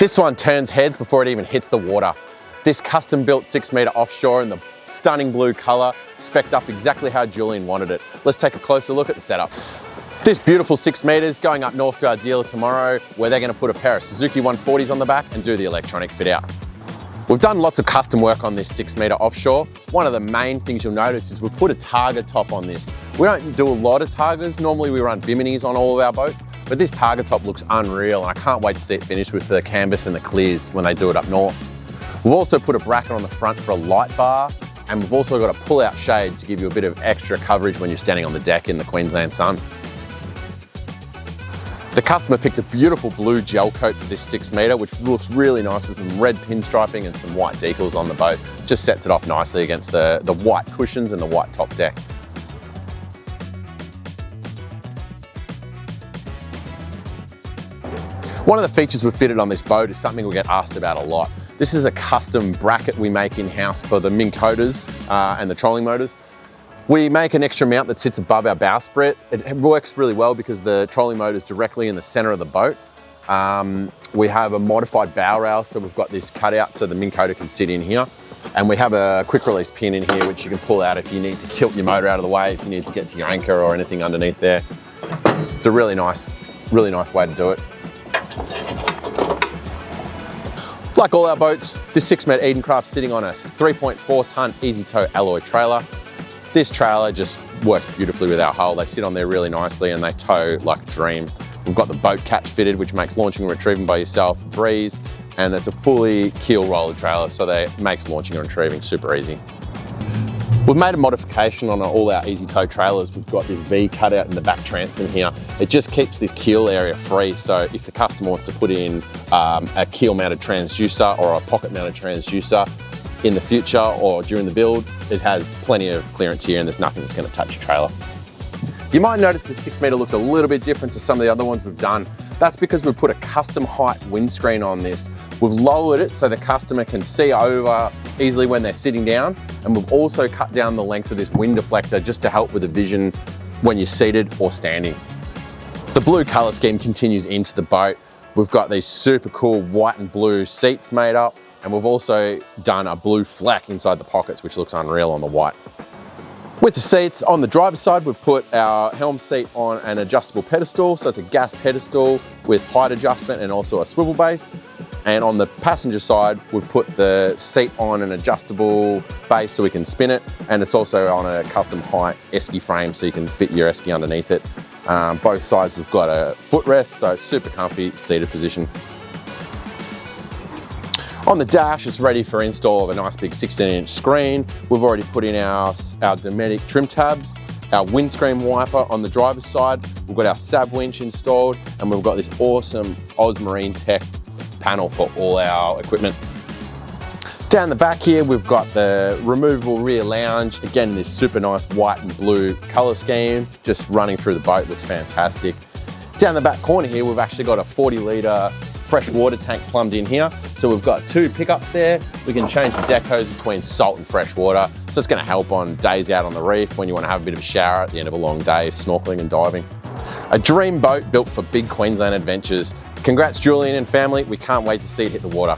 This one turns heads before it even hits the water. This custom built 6 metre offshore in the stunning blue colour, spec'd up exactly how Julian wanted it. Let's take a closer look at the setup. This beautiful 6 metres going up north to our dealer tomorrow, where they're going to put a pair of Suzuki 140s on the back and do the electronic fit out. We've done lots of custom work on this 6 metre offshore. One of the main things you'll notice is we've put a targa top on this. We don't do a lot of targas. Normally we run biminis on all of our boats, but this targa top looks unreal and I can't wait to see it finished with the canvas and the clears when they do it up north. We've also put a bracket on the front for a light bar, and we've also got a pull-out shade to give you a bit of extra coverage when you're standing on the deck in the Queensland sun. The customer picked a beautiful blue gel coat for this 6 metre, which looks really nice with some red pinstriping and some white decals on the boat. Just sets it off nicely against the white cushions and the white top deck. One of the features we've fitted on this boat is something we get asked about a lot. This is a custom bracket we make in-house for the Minn Kotas and the trolling motors. We make an extra mount that sits above our bowsprit. It works really well because the trolling motor is directly in the center of the boat. We have a modified bow rail, so we've got this cutout so the Minn Kota can sit in here. And we have a quick release pin in here which you can pull out if you need to tilt your motor out of the way, if you need to get to your anchor or anything underneath there. It's a really nice way to do it. Like all our boats, this 6 metre Edencraft sitting on a 3.4 tonne Easytow alloy trailer. This trailer just works beautifully with our hull. They sit on there really nicely and they tow like a dream. We've got the boat catch fitted, which makes launching and retrieving by yourself a breeze, and it's a fully keel roller trailer, so that makes launching and retrieving super easy. We've made a modification on all our Easytow trailers. We've got this V cutout in the back transom here. It just keeps this keel area free, so if the customer wants to put in a keel mounted transducer or a pocket mounted transducer in the future or during the build, it has plenty of clearance here and there's nothing that's going to touch your trailer. You might notice the 6 metre looks a little bit different to some of the other ones we've done. That's because we've put a custom height windscreen on this. We've lowered it so the customer can see over easily when they're sitting down, and we've also cut down the length of this wind deflector just to help with the vision when you're seated or standing. The blue colour scheme continues into the boat. We've got these super cool white and blue seats made up, and we've also done a blue fleck inside the pockets, which looks unreal on the white. With the seats, on the driver's side, we've put our helm seat on an adjustable pedestal. So it's a gas pedestal with height adjustment and also a swivel base. And on the passenger side, we've put the seat on an adjustable base so we can spin it. And it's also on a custom height esky frame so you can fit your esky underneath it. Both sides, we've got a footrest, so it's super comfy seated position. On the dash, it's ready for install of a nice big 16-inch screen. We've already put in our Dometic trim tabs, our windscreen wiper on the driver's side. We've got our SAB winch installed, and we've got this awesome Osmarine Tech panel for all our equipment. Down the back here, we've got the removable rear lounge. Again, this super nice white and blue color scheme, just running through the boat, looks fantastic. Down the back corner here, we've actually got a 40-litre fresh water tank plumbed in here. So we've got 2 pickups there. We can change the deck hose between salt and fresh water. So it's gonna help on days out on the reef when you wanna have a bit of a shower at the end of a long day of snorkeling and diving. A dream boat built for big Queensland adventures. Congrats, Julian and family. We can't wait to see it hit the water.